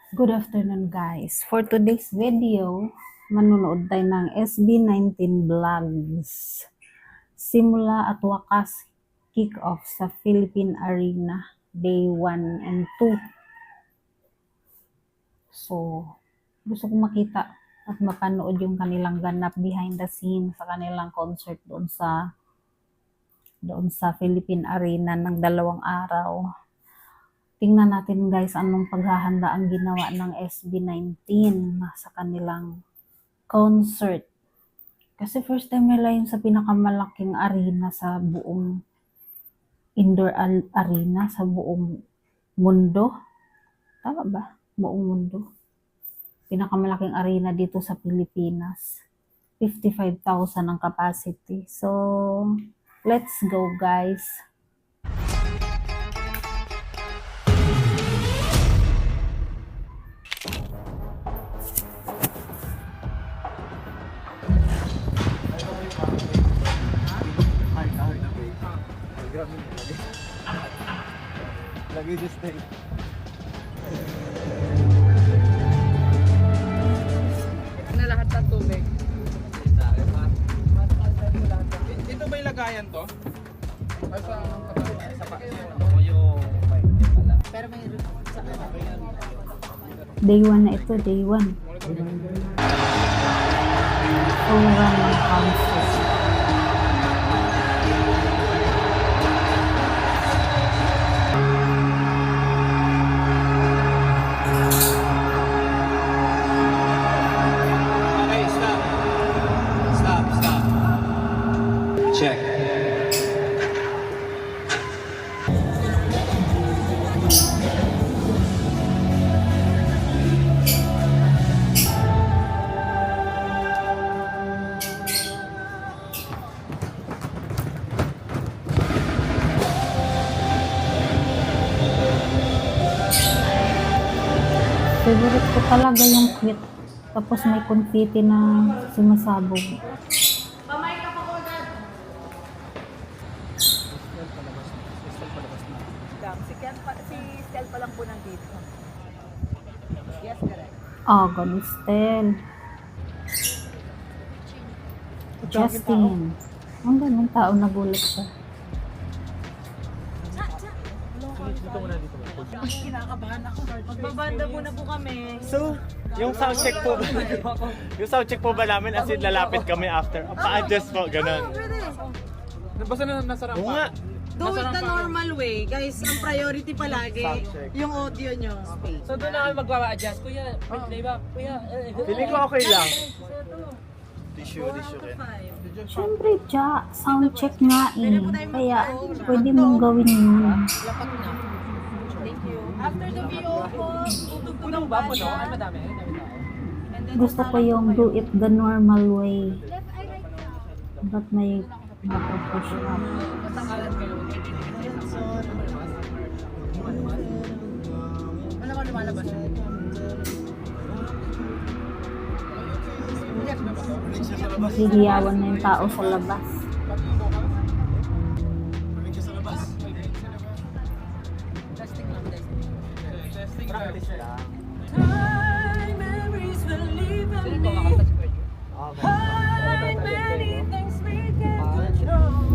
Good afternoon guys. For today's video, manonood tayo ng SB19 Vlogs. Simula at wakas, kick-off sa Philippine Arena, Day 1 and 2. So, gusto kong makita at mapanood yung kanilang ganap behind the scenes sa kanilang concert doon sa Philippine Arena ng 2 araw. Tingnan natin guys anong paghahanda ang ginawa ng SB19 sa kanilang concert. Kasi first time nila yun sa pinakamalaking arena sa buong indoor arena sa buong mundo. Tama ba? Buong mundo. Pinakamalaking arena dito sa Pilipinas. 55,000 ang capacity. So, let's go guys. Lagi just stay. Na lahat ng tubig. Ito ba yung lagayan to? Ay sa Pero may sa Day 1 na ito, day 1. Overall ng concert. Okay, stop. Stop. Check. Favorite ko talaga yung quit. Tapos may confetti na sumasabog. si Stel pa lang po nandito. Yes, correct. Oh, Ganistel. Justin. Ang daming tao, nagulat siya. Kinakabahan ako. Magbabanda muna po kami. So, yung sound check po ba? Yung sound check po ba namin as in lalapit kami after? Pa-adjust po, ganun. Basta na nasarap Oo nga. Do it the normal way. Guys, ang priority palagi, yung audio nyo. So doon na kami magpapa-adjust. Kuya, may playback. Kuya, Feeling ko okay lang. Tissue rin. Siyempre, sound check nga eh. Kaya, pwede mong gawin yun. Lapat na. Thank you. After the VO po, tutugtog ng ba po, no? Ay, banda. madami. Gusto ko yung do it the normal way. Ba't may push up? Matakalan kayo. Wala ko lumalabas. Hihiyawan na yung tao sa labas. Testing lang, testing. Practice lang. Sino po makakita si Kuya?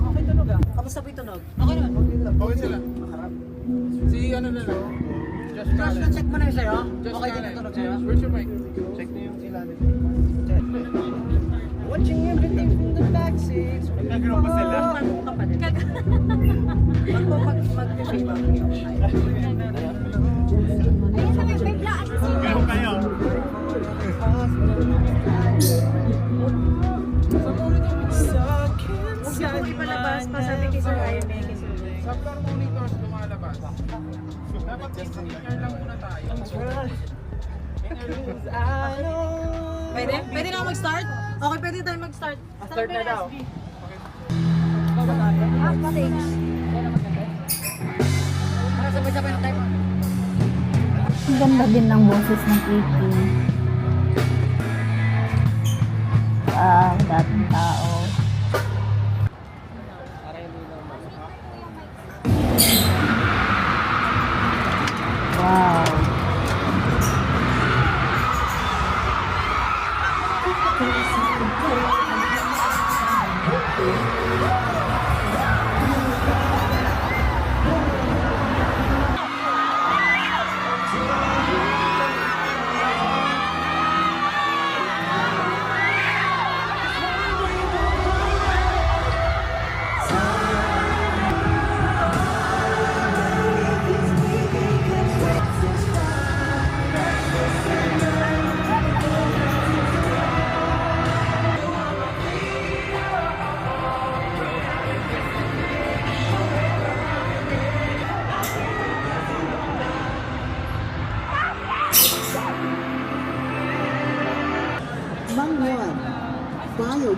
Okay, tunog ah. Kamusta po yung tunog? Okay naman. Okay sila. Si ano na lang. Just Josh, na-check mo na yun sa'yo? Just Okay din yung tunog sa'yo? Where's your mic? Check na yung ilalim. Watching everything from the backseat. Nagkaroon pa sila. Mag-shave ako. Ganun kayo. Huwag niyo po ipalabas pa sabi kay Sir Ryan eh. Kay Sir Ryan. Sa floor monitors lumalabas. Dapat in-air lang muna tayo. Pwede? Pwede na ako mag-start? Okay, pwede tayo mag-start. Start na daw. Para sabay-sabay na tayo. Ang ganda din ng boses ng EP. Dating tao. Wow.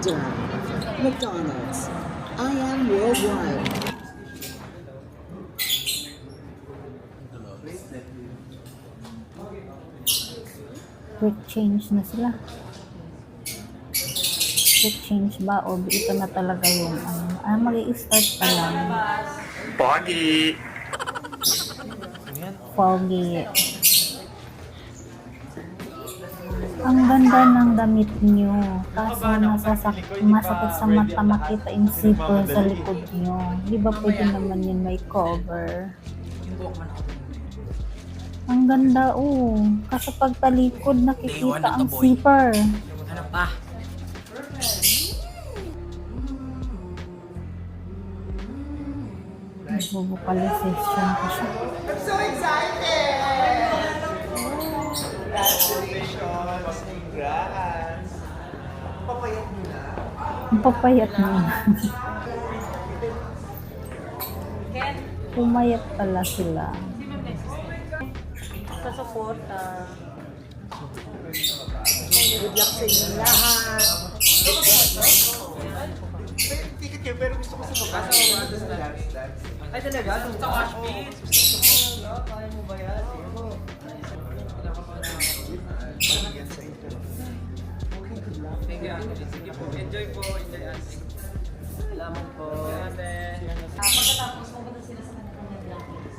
done. McDonald's. I am worldwide. Quick change na sila. Quick change ba o ito na talaga yung mag-i-start pa lang. Pogi! Foggy. Ang ganda ng damit nyo. Kaso masakit sa mata makita yung zipper sa likod nyo. Di ba pwede naman yun may cover? Ang ganda Kaso pag talikod nakikita ang zipper. Ano pa? Vocalization ko siya. Ang papayat mo na. Pumayat pala sila. Sa support, good luck sa inyo lahat. Ticket kayo, pero gusto ko sa baba. Ay talaga? Sa wash pit? Kaya mo ba yan? Thank you, Anthony. Sige po. Enjoy po. Enjoy, Anthony. Salamat po. Pagkatapos pumunta sila sa kanilang places,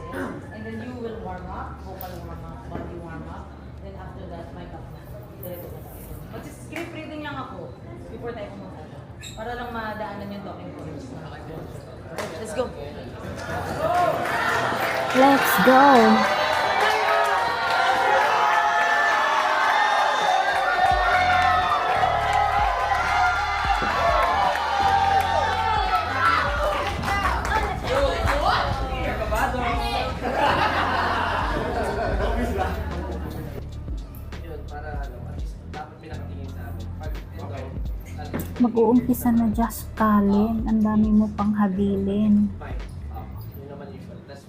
and then you will warm up, vocal warm up, body warm up, then after that, mic up na. Diretso na tayo. Mag-script reading lang ako before tayo pumunta. Para lang madaanan yung talking points. Let's go! Let's go! Yun, para at least dapat pinakatingin sa amin. Pag ito, Mag-uumpisa na just Kalin. Ang dami mo pang habilin. fine. Yun naman usual. Tapos,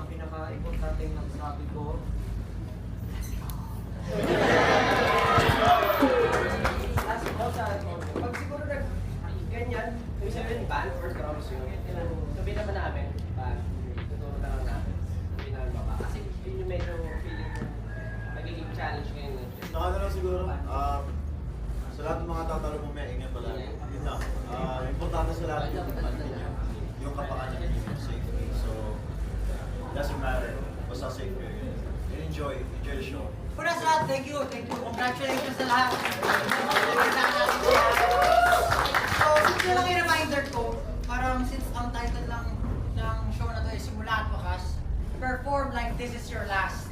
pinaka-importante ng sabi ko, pag siguro ganyan, ibig sabihin ban or drums yun, sabihin naman namin, ban, tuturo na lang namin, sabihin namin baba. Kasi yun yung medyo feeling ko nagiging challenge ngayon. Saka na lang siguro, sa lahat ng mga tatalo mo may ingay pala. Yun lang. Importante sa lahat yung kapakanan ninyo yung safety. So, doesn't matter. Basta safe kayo. And enjoy the show. Una sa lahat, thank you. Congratulations sa lahat. So, ito lang yung reminder ko, parang since ang title lang ng show na to ay Simula at Wakas, perform like this is your last.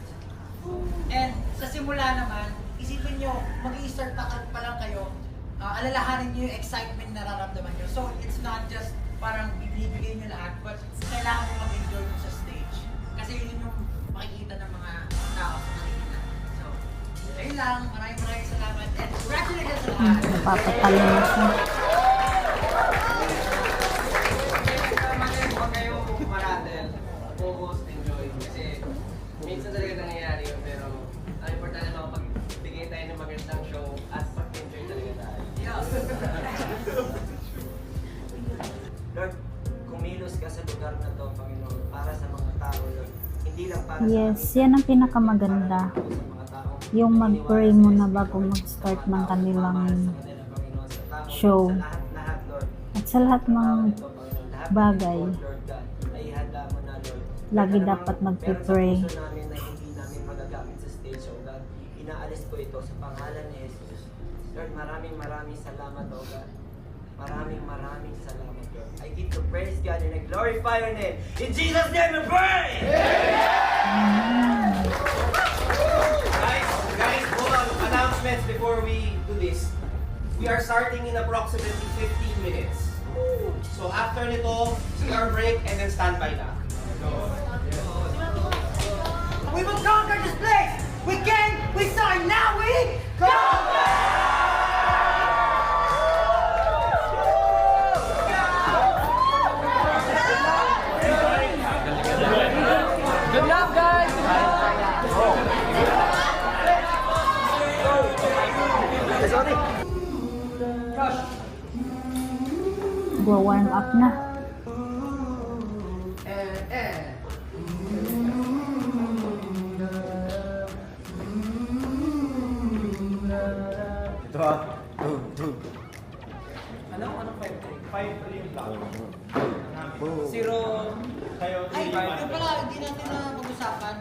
And sa simula naman, isipin nyo, mag-i-start pa lang kayo, alalahanin nyo yung excitement na nararamdaman nyo. So, it's not just parang ibibigay nyo lahat, but kailangan mo mag-enjoy mo sa stage. Kasi yun yung makikita ng mga tao sa kanina. So, ayun lang. Maraming salamat. And congratulations sa lahat. Napapatalin na siya. Huwag kayo maratel, focus, enjoy. Kasi minsan talaga nangyayari yun, pero ang importante makapagbigay tayo ng magandang show at pag-enjoy talaga tayo. Lord, kumilos ka sa lugar na to, Panginoon, para sa mga tao, Lord. Hindi lang para Yes, yan ang pinakamaganda. sa mga tao. Yung mag-pray muna bago mag-start ng kanilang show. Lahat, Lord. At sa lahat ng bagay, Lord God, ay handa mo na, Lord. lagi dapat magpipray. Meron sa puso namin na hindi namin magagamit sa stage, oh God. Inaalis ko ito sa pangalan ni Jesus. Lord, maraming salamat, oh God. Maraming salamat, Lord. I give to praise God and I glorify your name. In Jesus' name we pray! Guys, hold on. Announcements before we do this. We are starting in approximately 15 minutes. So after nito, CR break and then standby na. We will conquer this place! We can! We saw it now! We conquer! Good luck, guys! Go! magwa-warm up na. Ito ah. Dug. Anong 5-3 yung block? Zero. Kayo, Ay, yung pala, hindi natin na pag-usapan.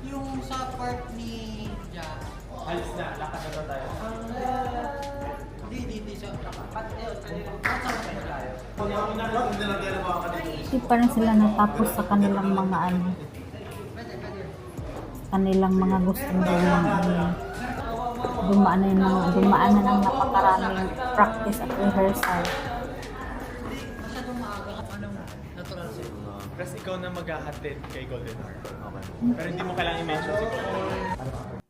Yung sa part ni Ja. Halis na, lakad na tayo. Di sa Bakit hindi lang tayo makakadito? Hindi pa rin sila natapos sa kanilang mga ano. Kanilang mga gustong gawin. Dumaan na ng napakaraming practice at rehearsal. masyadong maaga. Anong natural sa'yo? Plus ikaw na maghahatid kay Golden Hour. Okay. Pero hindi mo kailangan i-mention si Golden Hour.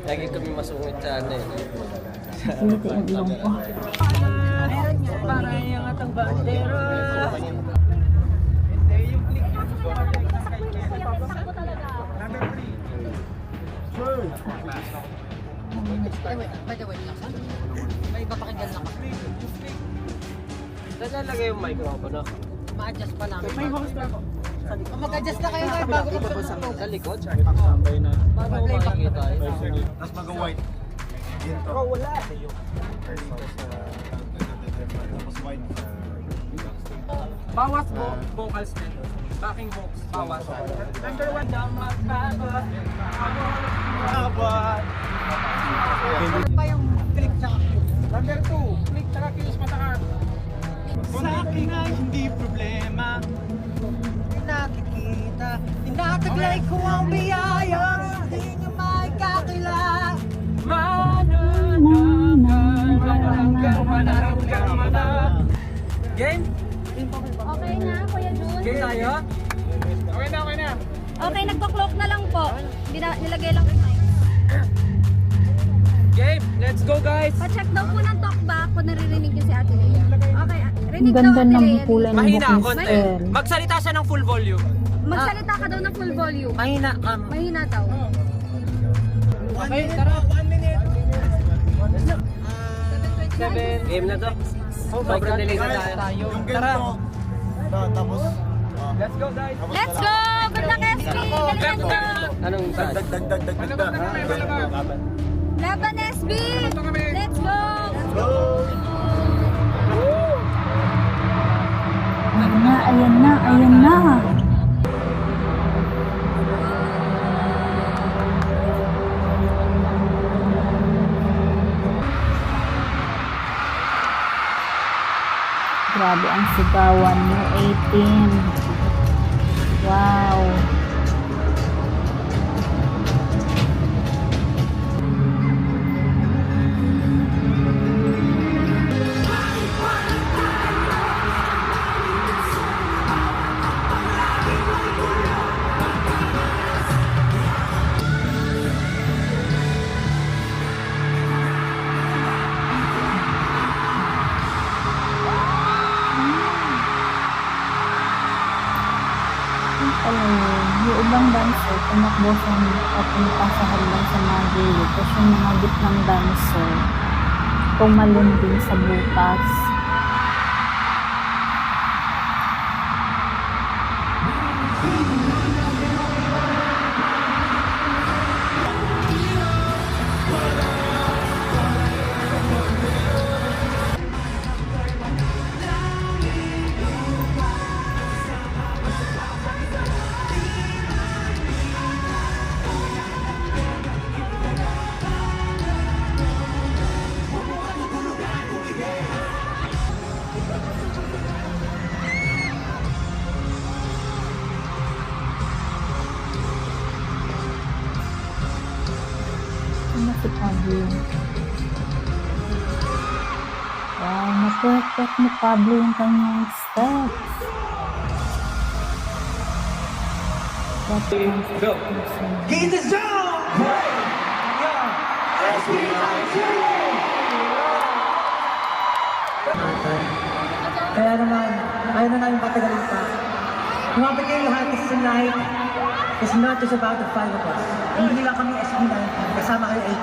Lagi kami masungit sa ano eh. Sinito yung ilong ko. Para yung atang bandero. By the way, lang. May papakinggan lang ako. Saan nalagay yung microphone? Ma-adjust pa lang. May host na ako. Mag-adjust na kayo guys bago magsunod. Sa likod? Bago makikita tayo. Tapos mag-white. Dito. Wala. Tapos white. Bawas vocals nito. Backing vocals. Bawas. Number 1 down magbabat. Abot. Ano pa yung click sa Number 2, click tsaka kiss mataas. Sa akin ay hindi problema. nakikita? Tinataglay ko ang biyayang hindi nyo maikakila. Game? Okay na, Kuya Jun? Game tayo? Okay na, okay na. Okay, nagko-clock na lang po. Nilagay lang yung mic. Game! Let's go guys! Pa-check daw po ng talkback kung naririnig niyo si Ate Lea. Okay, Ang rinig daw ganda Ate ng Lea. kulay ng Mahina, buhok ni konti. Stel. Magsalita siya ng full volume. Magsalita ka daw ng full volume. Mahina, Mahina daw. Okay, tara. 1 minute. 7. Game na to. Sobrang delay na tayo. Yung game mo. Tapos. Let's go guys! Let's go! Good luck, SB! Let's go! Anong size? Dagdag. Laban, SB! Let's go! Ayan na. Grabe ang sigawan mo, 18. Wow. Yung ibang dancer, tumakbo sa papunta sa hanggang sa mga gilid. Tapos yung mga gitnang dancer, tumalon din sa butas. Ano si Pablo? Wow, na-perfect ni Pablo yung kanyang steps. Go! Get the zone! Kaya naman, ayaw na namin patagalin pa. Lumapit kayo lahat kasi tonight is not just about the 5 of us. Hindi lang kami SB9, kasama kayo 18.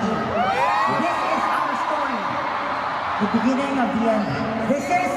This is our story. The beginning of the end. This is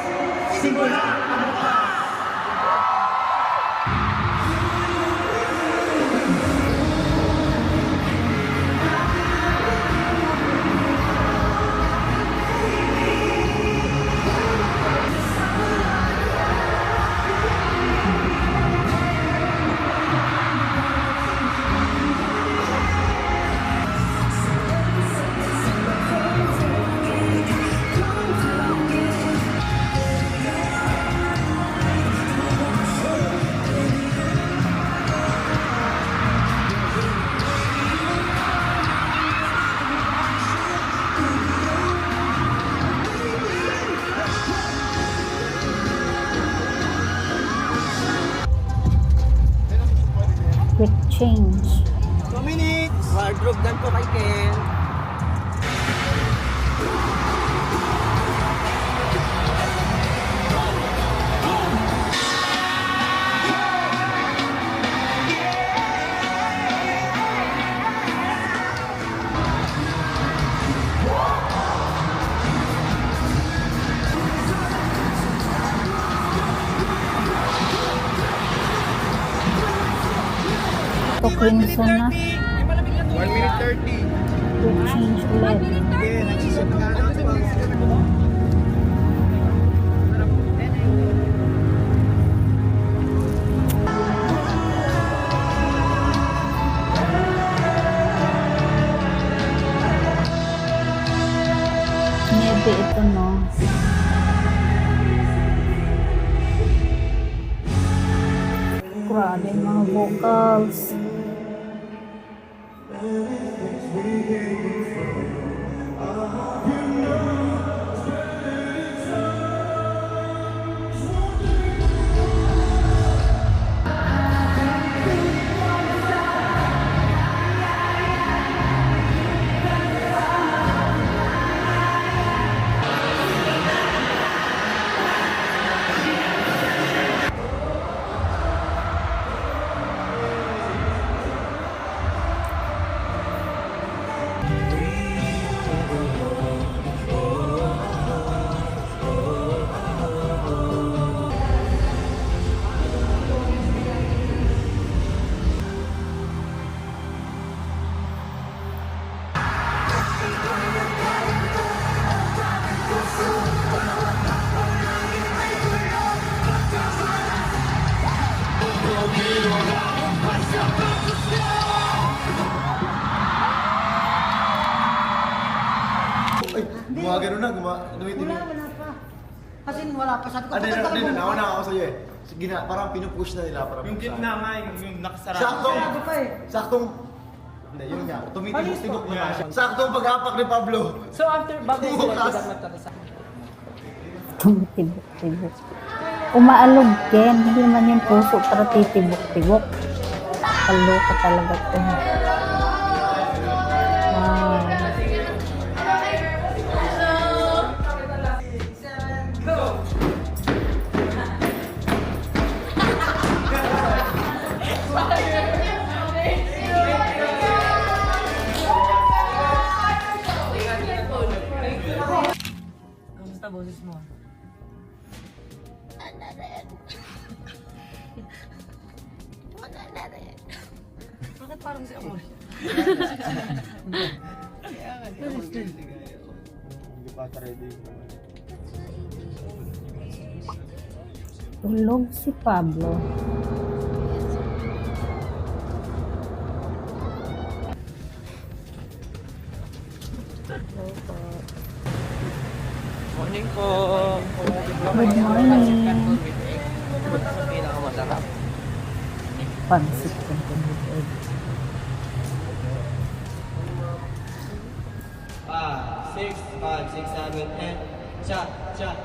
Quick change. 2 minutes! Wardrobe dan po kay Ken. Ito crimson na. 1 minute 30. Quick change ulit. Nebe ito, no? Grabe mga vocals. Ay, gumagano na, tumitingin. Wala pa. Kasi wala pa. Sabi ko, Ah, bakit ka hindi, bumaba? nauna ako sa'yo eh. Sige na, parang pinupush na nila. Parang Yung gitna nga, yung nakasarado. Saktong, Sarado pa eh. saktong, hindi, yun nga, tumitibok-tibok na nga siya. Saktong pag-apak ni Pablo. So after bago sila Bukas. sila magkakasama. Tumitibok-tibok. Umaalog, Ken. Hindi naman yung puso para titibok-tibok. Kaloka talaga to. Wow. Kamusta boses mo? Bakit parang si Amor? Hindi pa ready. Tulog si Pablo. Morning po. Good morning. Sa pinakamasarap. Pansit ko with egg. 5, 6, 7, 8. Shot, shot.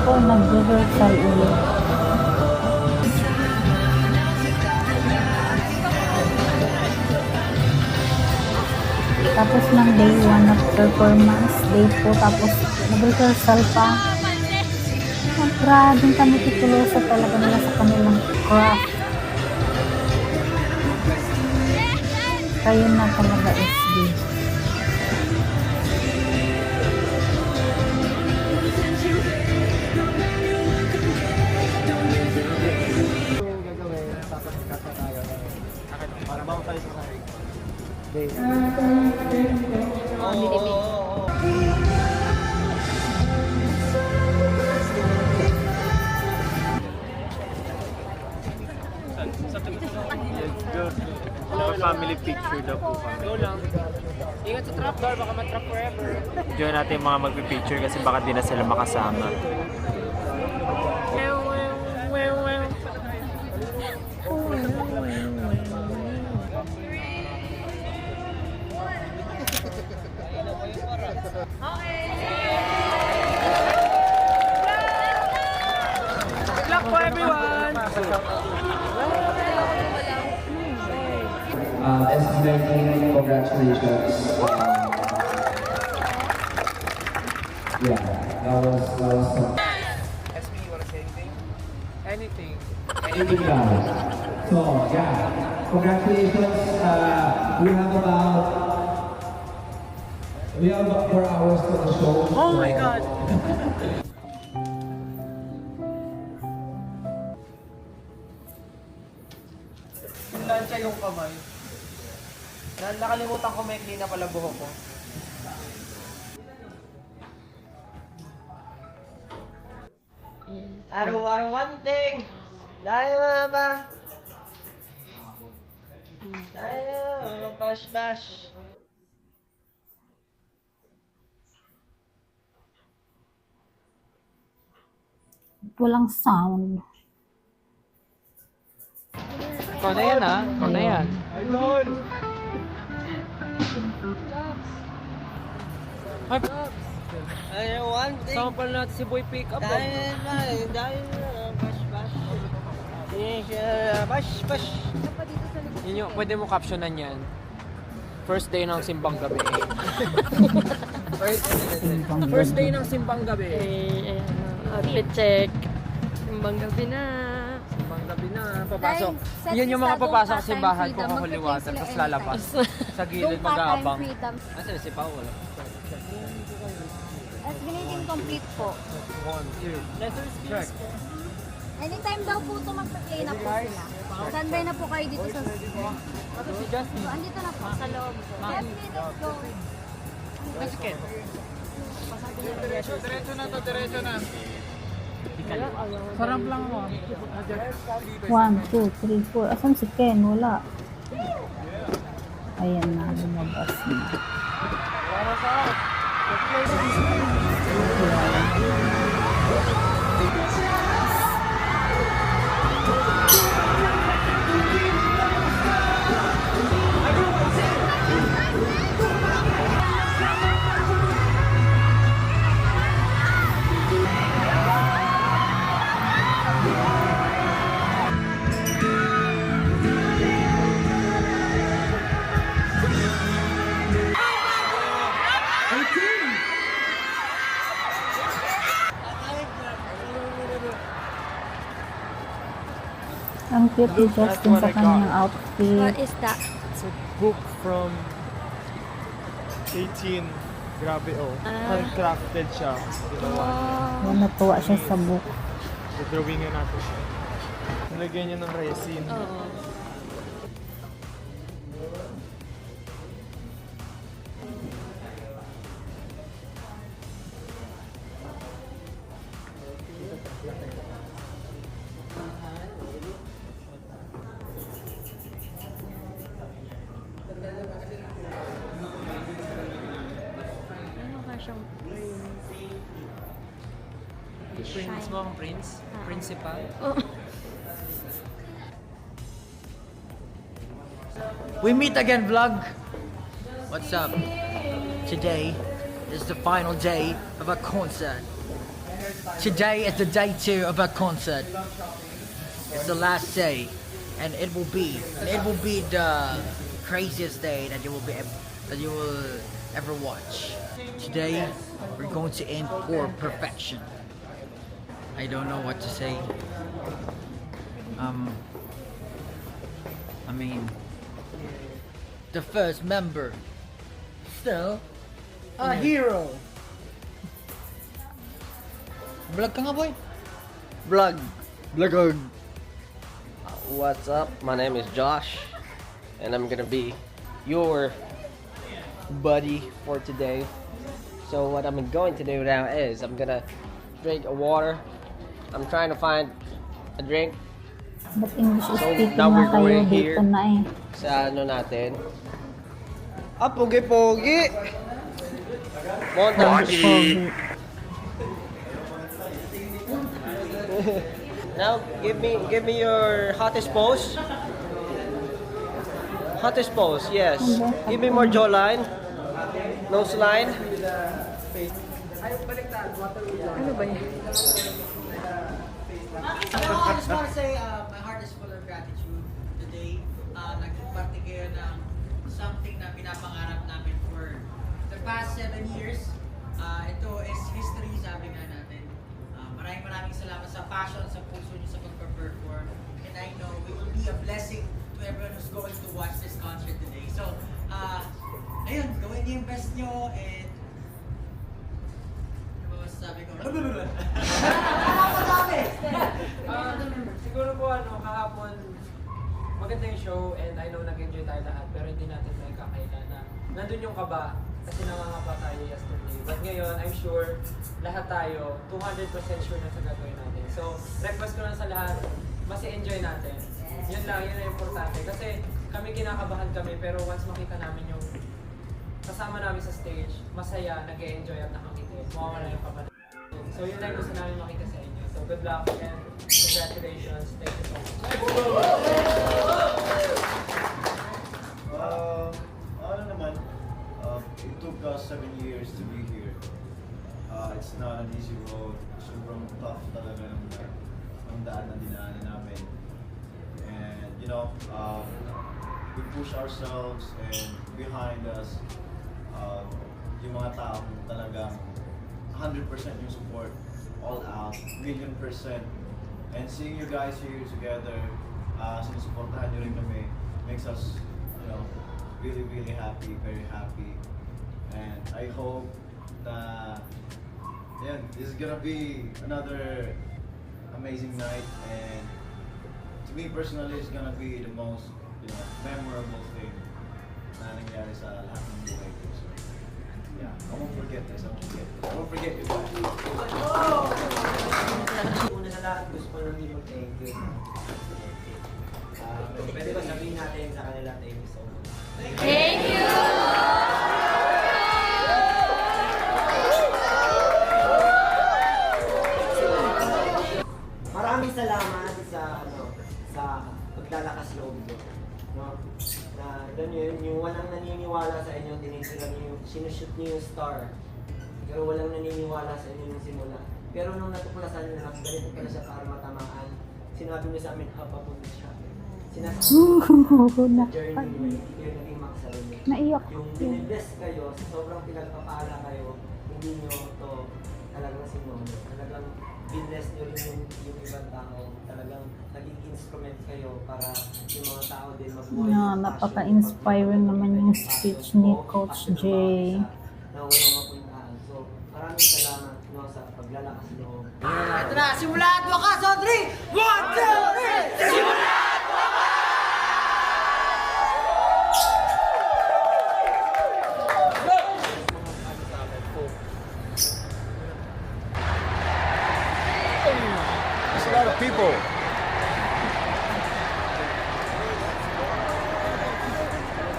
Ako nag-rehearsal ulit. Tapos ng day 1 of performance, day 2, tapos nag-rehearsal pa. Grabe kami titulosa talaga nila sa kanilang craft. Kayo na talaga SB. Family picture daw po kami. Go lang. Ingat sa trap door, baka matrap forever. Enjoy natin yung mga magpipicture kasi baka di na sila makasama. Good luck po everyone! SB19, congratulations. Yeah, that was some SB, you wanna say anything? Anything. anything guys. So yeah, congratulations. We have about 4 hours for the show. Oh my God! Lansya yung kamay. Nakalimutan ko may clean na pala buhok ko. I don't want one thing. Dahil ba? Dahil bash bash. Walang sound. Ikaw na yan ha? Ikaw na yan. Idol! I don't want thing. Sample natin si Boy Pick Up. Dahil bash bash. Bash bash. Yun yung, pwede mo captionan yan. First day ng simbang gabi. First day ng simbang gabi. Outfit check. Simbang gabi na. Simbang gabi na. Papasok. Yun yung mga papasok sa simbahan kung holy water. Tapos lalabas. Sa gilid mag-aabang. Asa si Paul? At biniging complete po. 1, 2. Check. Anytime daw po ito magpa-play na po sila. Standby na po kayo dito sa school. Si Justin. Andito na po sa loob po. Jeffrey, let's go. Mexican. Diretso na to, diretso na. Sarap lang mo. 1, 2, 3, 4. Asan si Ken? Wala. Ayan na, lumabas na. Ang cute ni Justin sa kanyang outfit. is that? It's a book from 18. Grabe oh. Handcrafted siya. Ginawa. Yan, natuwa siya sa book. Drawingin natin siya. Nalagyan niya ng resin. Oo. Ano ka siyang Prince mo ang prince? Principal? We meet again, vlog. What's up? Today is the final day of our concert. Today is the day 2 of our concert. It's the last day, and it will be the craziest day that you will be that you will ever watch. Today, we're going to aim for perfection. I don't know what to say. I mean, the first member, still a hero. Vlog ka nga, boy. Vlog. Vlog. What's up? My name is Josh, and I'm gonna be your buddy for today. So what I'm going to do now is I'm gonna drink a water. I'm trying to find a drink. But English speaking now na we're kayo going dito here. na eh. Sa ano natin. Ah, pogi-pogi! Montachi! Now, give me your hottest pose. Hottest pose, yes. Give me more jawline. Nose line. Ano ba yan? I just want to say my heart is full of gratitude today. Nagparte kayo ng something na pinapangarap namin for the past 7 years. Ito is history, sabi nga natin. Maraming salamat sa passion, sa puso niyo sa pagpa-perform. And I know it will be a blessing to everyone who's going to watch this concert today. So, ayun, gawin niyo yung best niyo and ano ba masasabi ko? Siguro po kahapon maganda yung show and I know nag-enjoy tayo lahat pero hindi natin may kakailan na nandun yung kaba kasi nangangapa tayo yesterday. But ngayon, I'm sure lahat tayo 200% sure na sa gagawin natin. So, request ko lang sa lahat, mas enjoy natin. Yun lang, yun ang importante. Kasi kami kinakabahan kami pero once makita namin yung kasama namin sa stage, masaya, nag-enjoy at nakangiti. Mawawala yung kaba. So yun lang gusto namin makita sa inyo. So good luck and congratulations. Thank you so much. Ano naman, it took us 7 years to be here. It's not an easy road. Sobrang tough talaga ng daan na dinaanan namin. And you know, we push ourselves and behind us, yung mga taong talagang 100% yung support, all out, 1,000,000%. And seeing you guys here together, sinusuportahan nyo rin kami, makes us, you know, really, really happy, very happy. And I hope that, yeah, this is gonna be another amazing night. And to me personally, it's gonna be the most, you know, memorable thing na nangyari sa lahat ng buhay ko. So, yeah, I won't forget this. I won't forget you guys. Una sa lahat, gusto ko lang din mag-thank you. Pwede ba sabihin natin sa kanila, thank you so much. Thank you! Maraming salamat sa paglalakas loob nyo. No? Na ganyan, yung walang naniniwala sa inyo, tinitira niyo, sinushoot niyo yung star. Pero walang naniniwala sa inyo nung simula. Pero nung natuklasan nyo na ganito pala siya para matamaan, sinabi niyo sa amin, papunta siya. Sinasabi niyo, journey niyo, hindi kayo naging makasarili. Naiyak. Yung binibless kayo, sobrang pinagpapala kayo, hindi nyo to talagang sinuno. Talagang binless nyo rin yung ibang tao. Talagang naging instrument kayo para yung mga tao din mabuhay. Yeah, napaka-inspiring naman yung speech ni Coach Jay. Na walang mapuntahan. So, maraming salamat sa paglalakas loob. Ito na, simula at wakas on 3! 1, 2, 3! Simula at wakas! There's a lot of people.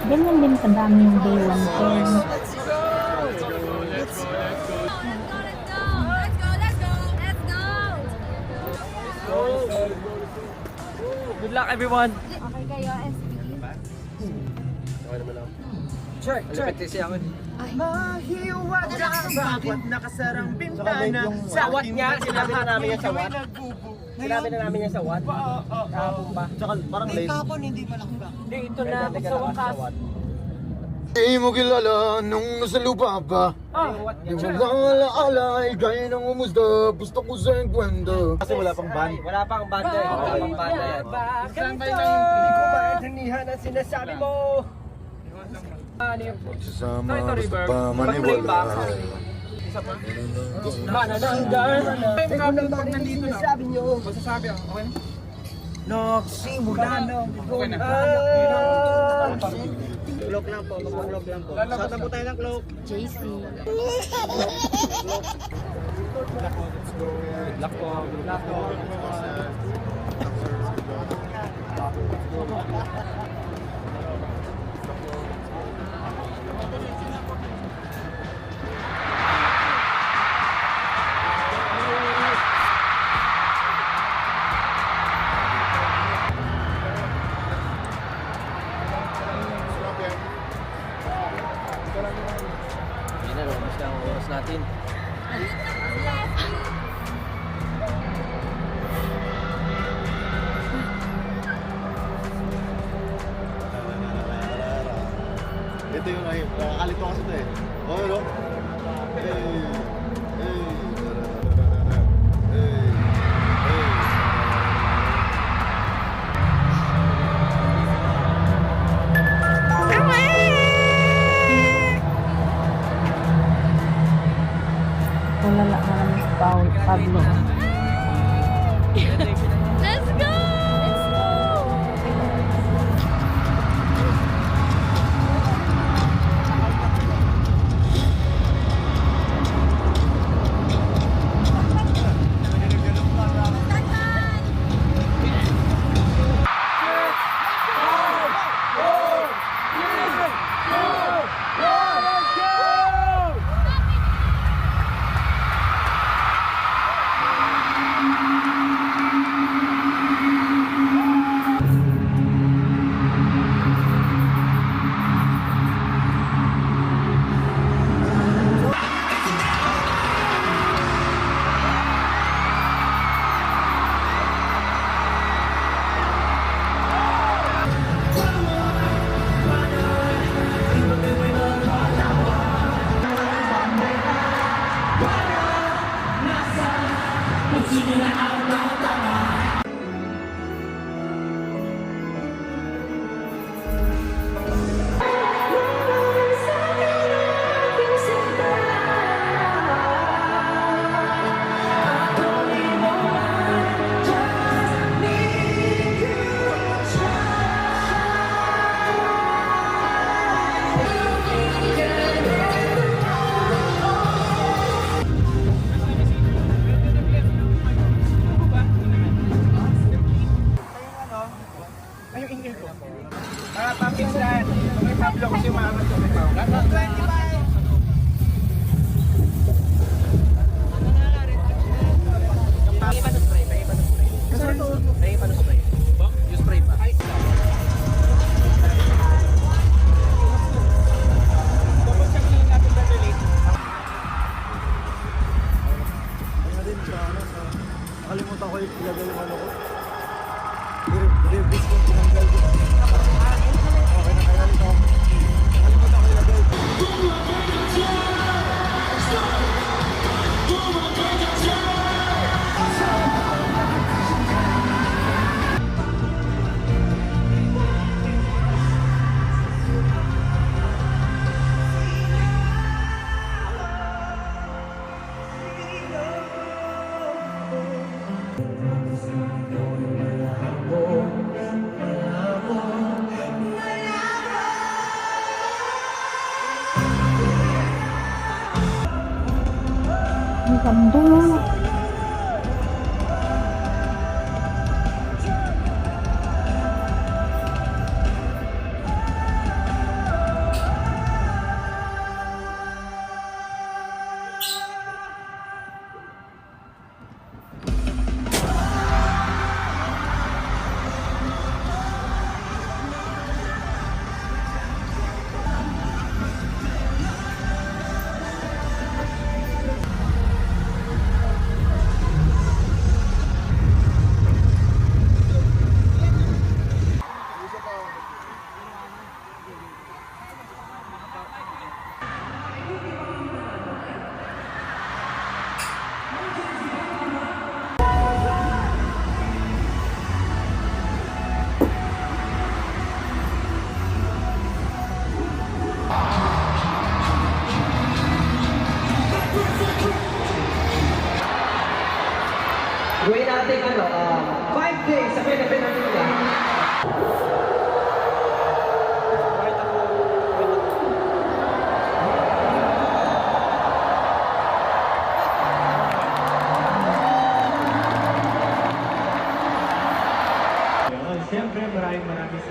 Ganyan din kadami yung day one ko. Good luck everyone! Okay kayo, SB. Okay naman ako. Check! Kasi ako. Mahiwag ang bawat nakasarang bintana. Sawat nga, sinabi na namin yan sa what? Sinabi na namin yan sa what? Kahapon ba? Tsaka parang late. Kahapon hindi pa lang ba? Hindi, ito na. Sa wakas. Di mo kilala nung nasa lupa pa. Di mo lang alaala, gaya ng umusda. Gusto ko sa kwento. Kasi wala pang band. Wala pang banda eh. Wala pang banda yan. Ganito! Hindi ko maintindihan ang sinasabi mo. Sasama basta pa maniwala. Manananggan. Hindi ko naman yung sinasabi nyo. Masasabi ako, okay na? Nagsimula na. Okay na. Cloak lang po, mag-cloak lang po. Saan po tayo ng cloak? JC. Luck po. Luck po. Yan na, lumabas na ang oras natin. Ito yung nakakalito kasi ito eh. Oh, no? Tulala na naman si Pablo. Let's go! Let's go! Nakalimutan ko yung ilagay yung ano ko. Ribis ko tinanggal ko. Okay na kaya nito. Nakalimutan ko ilagay. Ang ganda.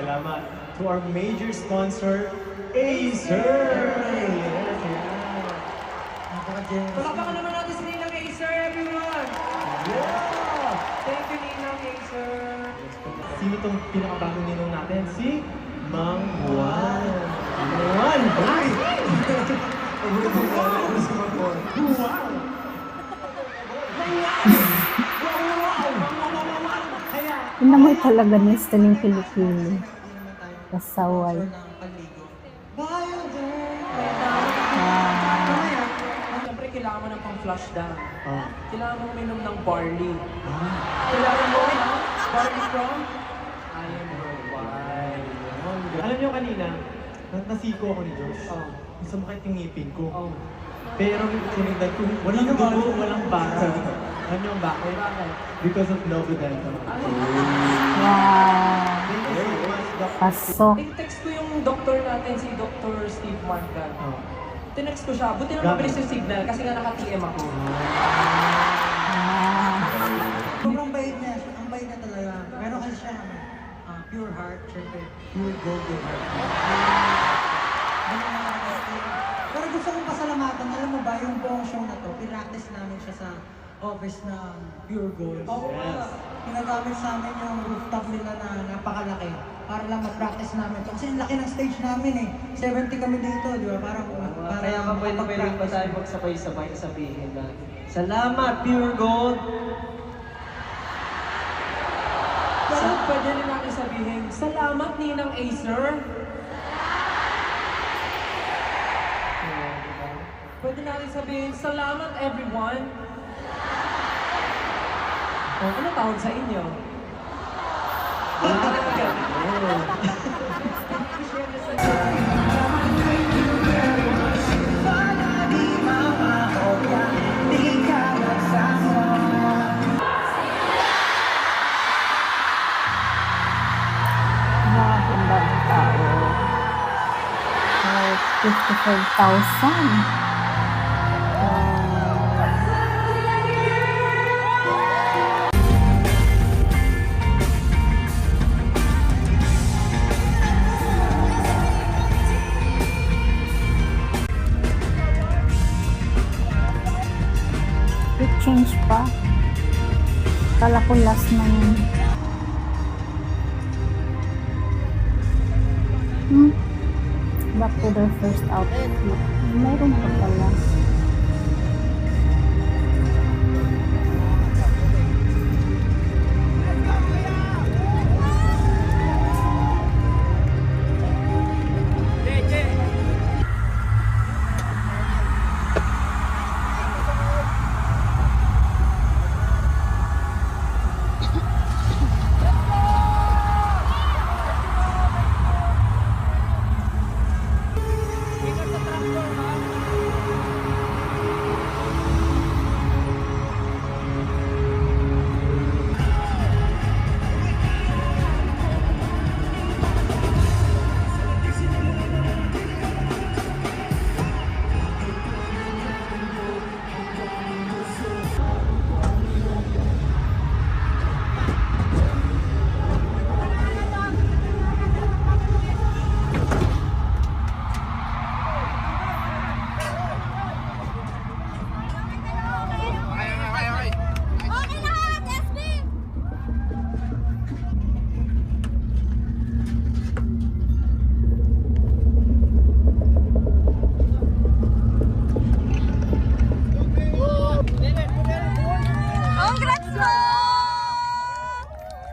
salamat. To our major sponsor, Acer! Palakpakan naman natin si Ninang Acer, everyone! Yeah! Thank you, Ninang Acer! Sino itong pinakabagong ninong natin? Si Mang Juan. Juan! Hoy! Juan! Inamoy talaga ni Sterling Pilipili. Kasaway. Siyempre, kailangan mo ng pang-flush down. Ah. Kailangan mo uminom ng barley. Kailangan mo ng barley from I am your wife. Alam niyo kanina, nasiko ako ni Josh. Sumakit yung ngipin ko. Pero sinigdan ko, walang dugo, walang bara. Alam niyo ang bakit? Because of Novodental. Wow. Pasok. I-text ko yung doktor natin, si Dr. Steve Margan. Tinext ko siya. Buti na mabilis yung signal kasi nga naka-TM ako. Sobrang bait niya. Ang bait niya talaga. Meron kasi siya pure heart, syempre, pure gold yung heart. Pero gusto kong pasalamatan, alam mo ba, yung buong show na to, pinractice namin siya sa office ng Pure Gold. Yes. Pinagamit sa amin yung rooftop nila na napakalaki para lang mag-practice namin to. Kasi ang laki ng stage namin eh. 70 kami dito, di ba? Para Kaya pa pwede pa tayo magsabay-sabay sabihin na salamat, Pure Gold! Pwede rin natin sabihin, salamat Ninang Acer. Pwede natin sabihin, salamat everyone. Ano tawag sa inyo? Grabe ang daming tao. 55,000. Change pa. Kala ko last na yun. Back to their first outfit. Mayroon pa pala.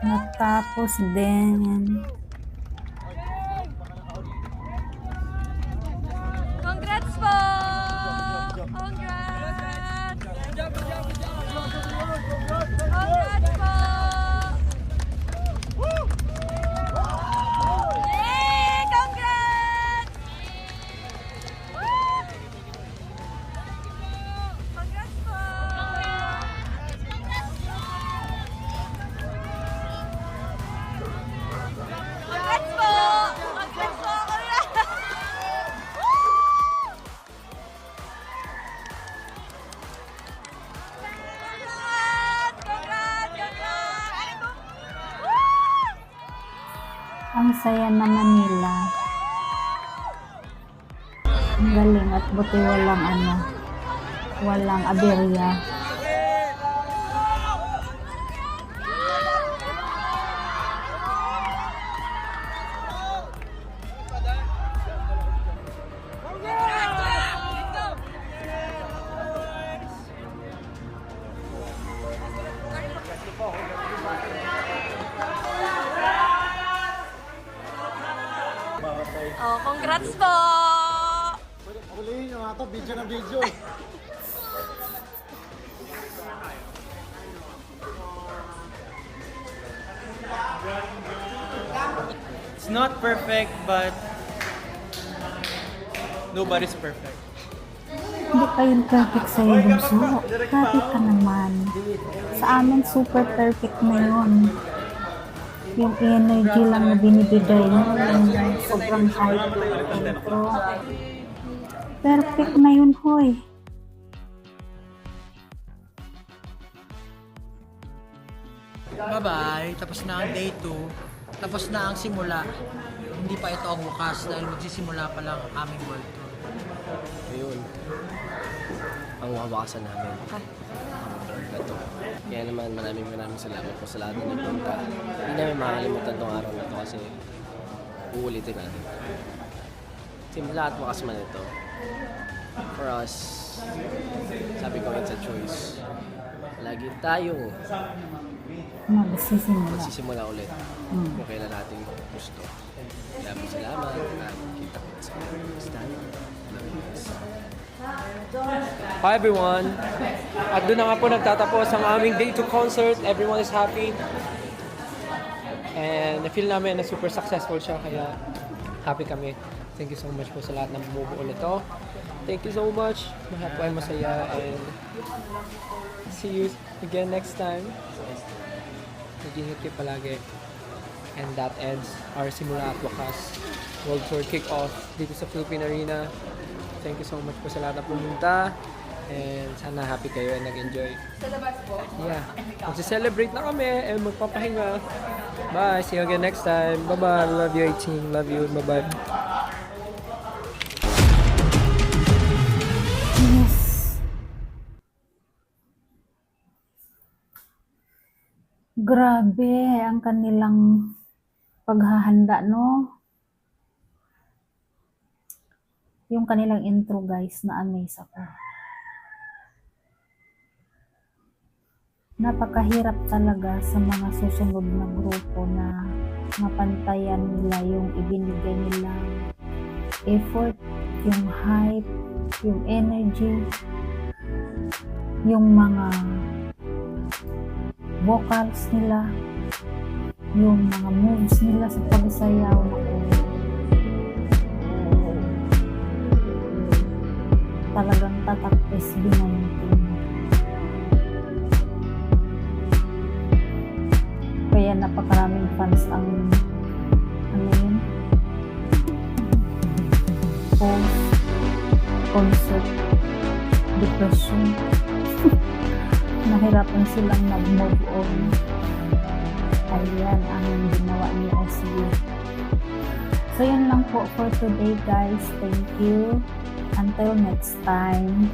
Natapos din. Congrats po! Congrats! Congrats po! Yay! Congrats! Congrats po! saya naman nila. Ang galing at buti walang aberya. Oh, congrats po! Huliin nyo nga to, video na video. It's not perfect, but nobody's perfect. Hindi pa yun perfect sa'yo, Bunso. Grabe ka naman. Sa amin, super perfect na yun. Yung energy lang na binibigay mo, yung sobrang hype ng intro. Perfect na yun, hoy. Bye-bye. Tapos na ang day 2. Tapos na ang simula. Hindi pa ito ang wakas dahil magsisimula pa lang ang aming world tour. Ayun. Ang wawakasan namin. Ito. Kaya naman maraming salamat po sa lahat ng nagpunta. Hindi namin makakalimutan tong araw na ito kasi uulitin natin. Simula at wakas man ito. For us, sabi ko it's a choice. Lagi tayong magsisimula ulit kung kailan natin gusto. Kaya po salamat at kita ko sa next time. Hi everyone! At doon na nga po nagtatapos ang aming Day 2 concert. Everyone is happy. And na-feel namin na super successful siya, kaya happy kami. Thank you so much po sa lahat ng bumubuo nito. Thank you so much. Lahat po ay masaya and see you again next time. Nag-ingat kayo palagi. And that ends our Simula at Wakas World Tour Kick-Off dito sa Philippine Arena. Thank you so much po sa lahat na pumunta. And sana happy kayo and nag-enjoy. Sa labas po? Yeah. Magsi-celebrate na kami and magpapahinga. Bye! See you again next time. Bye-bye! Love you 18. Love you. Bye-bye. Yes. Grabe ang kanilang paghahanda, no? Yung kanilang intro, guys, na-amaze ako. Napakahirap talaga sa mga susunod na grupo na mapantayan nila yung ibinigay nilang effort, yung hype, yung energy, yung mga vocals nila, yung mga moves nila sa pagsayaw. Talagang tatak SB19. Kaya napakaraming fans ang post-concert depression. Nahirapan silang mag-move on. Ayan ang ginawa ni SB. So yun lang po for today, guys. Thank you. Until next time.